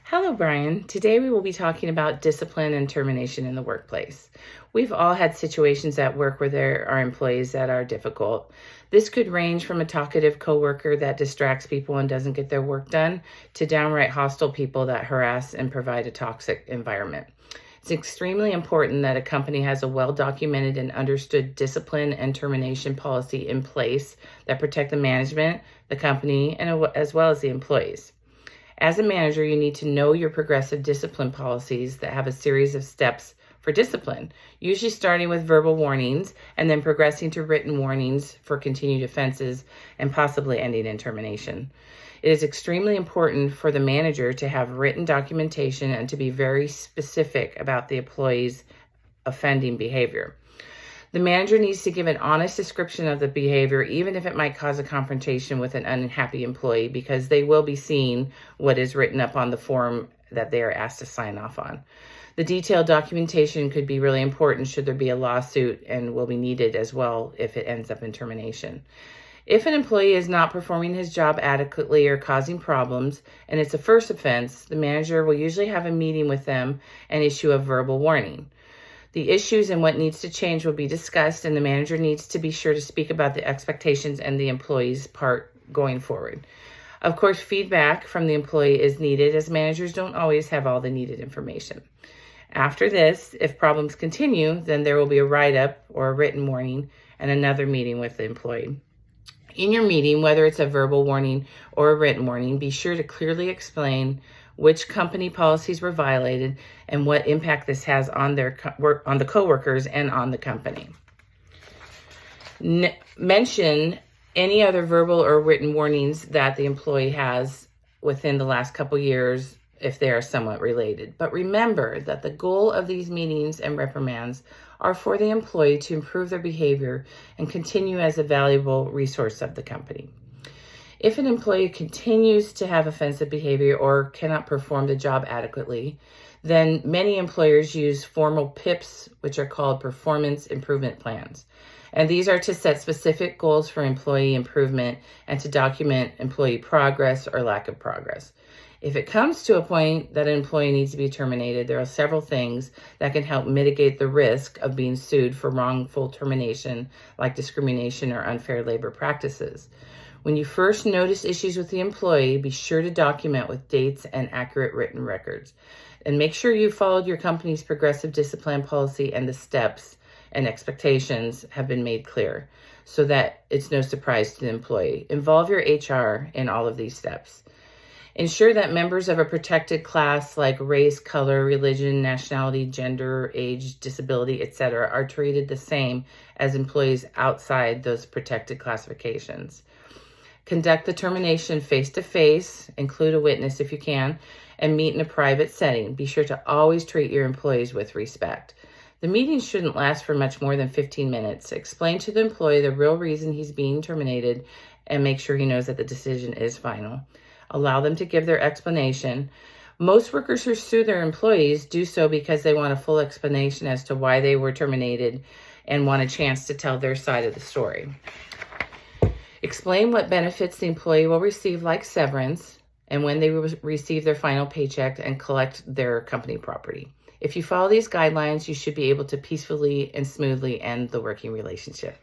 Hello, Brian. Today we will be talking about discipline and termination in the workplace. We've all had situations at work where there are employees that are difficult. This could range from a talkative coworker that distracts people and doesn't get their work done to downright hostile people that harass and provide a toxic environment. It's extremely important that a company has a well-documented and understood discipline and termination policy in place that protect the management, the company, and as well as the employees. As a manager, you need to know your progressive discipline policies that have a series of steps for discipline, usually starting with verbal warnings and then progressing to written warnings for continued offenses and possibly ending in termination. It is extremely important for the manager to have written documentation and to be very specific about the employee's offending behavior. The manager needs to give an honest description of the behavior, even if it might cause a confrontation with an unhappy employee, because they will be seeing what is written up on the form that they are asked to sign off on. The detailed documentation could be really important should there be a lawsuit and will be needed as well if it ends up in termination. If an employee is not performing his job adequately or causing problems, and it's a first offense, the manager will usually have a meeting with them and issue a verbal warning. The issues and what needs to change will be discussed, and the manager needs to be sure to speak about the expectations and the employee's part going forward. Of course, feedback from the employee is needed, as managers don't always have all the needed information. After this, if problems continue, then there will be a write-up or a written warning and another meeting with the employee. In your meeting, whether it's a verbal warning or a written warning, be sure to clearly explain which company policies were violated and what impact this has on on the coworkers and on the company. Mention any other verbal or written warnings that the employee has within the last couple years if they are somewhat related. But remember that the goal of these meetings and reprimands are for the employee to improve their behavior and continue as a valuable resource of the company. If an employee continues to have offensive behavior or cannot perform the job adequately, then many employers use formal PIPs, which are called performance improvement plans. And these are to set specific goals for employee improvement and to document employee progress or lack of progress. If it comes to a point that an employee needs to be terminated, there are several things that can help mitigate the risk of being sued for wrongful termination, like discrimination or unfair labor practices. When you first notice issues with the employee, be sure to document with dates and accurate written records. And make sure you followed your company's progressive discipline policy and the steps and expectations have been made clear so that it's no surprise to the employee. Involve your HR in all of these steps. Ensure that members of a protected class like race, color, religion, nationality, gender, age, disability, etc. are treated the same as employees outside those protected classifications. Conduct the termination face-to-face, include a witness if you can, and meet in a private setting. Be sure to always treat your employees with respect. The meeting shouldn't last for much more than 15 minutes. Explain to the employee the real reason he's being terminated and make sure he knows that the decision is final. Allow them to give their explanation. Most workers who sue their employees do so because they want a full explanation as to why they were terminated and want a chance to tell their side of the story. Explain what benefits the employee will receive, like severance, and when they will receive their final paycheck and collect their company property. If you follow these guidelines, you should be able to peacefully and smoothly end the working relationship.